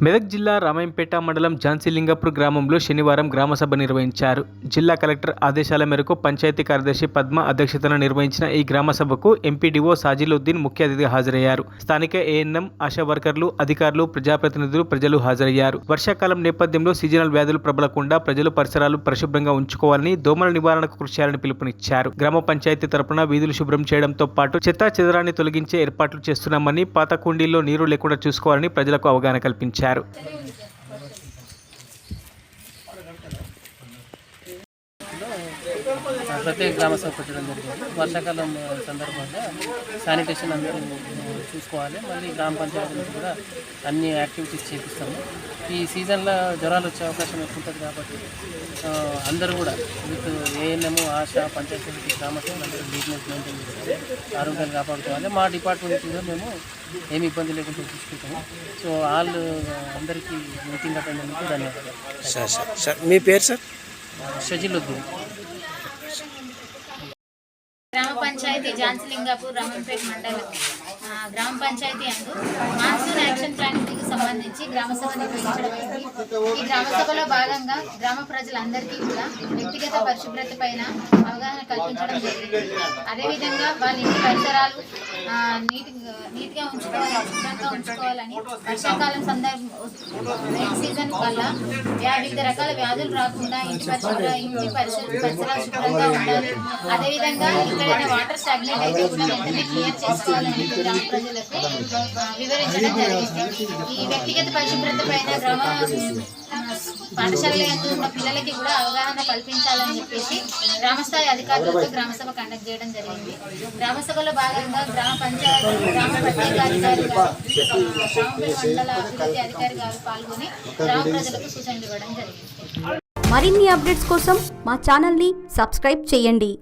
మెదక్ జిల్లా రామాయంపేట మండలం ఝాన్సీలింగపూర్ గ్రామంలో శనివారం గ్రామసభ నిర్వహించారు. జిల్లా కలెక్టర్ ఆదేశాల మేరకు పంచాయతీ కార్యదర్శి పద్మ అధ్యక్షతన నిర్వహించిన ఈ గ్రామసభకు ఎంపీడీఓ సాజిలుద్దీన్ ముఖ్య అతిథిగా హాజరయ్యారు. స్థానిక ఏఎన్ఎం, ఆశా వర్కర్లు, అధికారులు, ప్రజాప్రతినిధులు, ప్రజలు హాజరయ్యారు. వర్షాకాలం నేపథ్యంలో సీజనల్ వ్యాధులు ప్రబలకుండా ప్రజలు పరిసరాలు పరిశుభ్రంగా ఉంచుకోవాలని, దోమల నివారణకు కృషి చేయాలని పిలుపునిచ్చారు. గ్రామ పంచాయతీ తరపున వీధులు శుభ్రం చేయడంతో పాటు చెత్తా చెదరాన్ని తొలగించే ఏర్పాట్లు చేస్తున్నామని, పాత కుండీల్లో నీరు లేకుండా చూసుకోవాలని ప్రజలకు అవగాహన కల్పించారు. ప్రత్యేక గ్రామ సభ పెట్టడం జరిగింది. వర్షాకాలం సందర్భంగా శానిటేషన్ అందరూ చూసుకోవాలి. మళ్ళీ గ్రామ పంచాయతీ నుంచి కూడా అన్ని యాక్టివిటీస్ చేపిస్తాము. ఈ సీజన్లో జ్వరాలు వచ్చే అవకాశం ఎక్కువ ఉంటుంది కాబట్టి అందరూ కూడా విత్ ఏఎన్ఎం, ఆశా, పంచాయతీ గ్రామ సభలు అందరూ నీట్నెస్ మెయింటైన్ చేసి ఆరోగ్యాన్ని కాపాడుకోవాలి. మా డిపార్ట్మెంట్ కూడా మేము ఏమి ఇబ్బంది లేకుండా చూసుకుంటాము. సో వాళ్ళు అందరికీ మీటింగ్ అటెండ్ అయినందుకు ధన్యవాదాలు. సార్ మీ పేరు సార్? షజిలుద్దీన్. గ్రామ పంచాయతీ ఝాన్సీలింగపూర్ రామాయంపేట మండలం గ్రామ పంచాయతీ అందు మాన్సూన్ యాక్షన్ ప్లాన్కి సంబంధించి గ్రామసభ నిర్వహించడమైంది. ఈ గ్రామసభలో భాగంగా గ్రామ ప్రజలందరికీ కూడా వ్యక్తిగత పరిశుభ్రత పైన అవగాహన కల్పించడం జరిగింది. అదేవిధంగా వాళ్ళ ఇంటి పరిసరాలు నీట్గా ఉంచుకోవాలి, శుభ్రంగా ఉంచుకోవాలని, వర్షాకాలం రైన్ సీజన్ వల్ల వివిధ రకాల వ్యాధులు రాకుండా ఇంటి పరిసరాలు శుభ్రంగా ఉండాలి. అదేవిధంగా ఎక్కడైనా వాటర్ స్టాగ్నేట్ అయితే కూడా వెంటనే క్లియర్ చేసుకోవాలని గ్రామ ప్రజలకు వివరించడం జరిగింది. ఈ వ్యక్తిగత పరిశుభ్రత పైన గ్రామ పాఠశాలలో ఉన్న పిల్లలకి కూడా అవగాహన కల్పించాలని చెప్పేసి గ్రామస్థాయి అధికారులతో గ్రామసభ కండక్ట్ చేయడం జరిగింది. గ్రామసభలో భాగంగా గ్రామ పంచాయతీ గ్రామ ప్రత్యేకాధికారి గారు, మండల అభివృద్ధి అధికారి గారు పాల్గొని గ్రామ ప్రజలకు సూచనలు ఇవ్వడం జరిగింది. మరిన్ని అప్డేట్స్ కోసం మా ఛానల్ని సబ్స్క్రైబ్ చేయండి.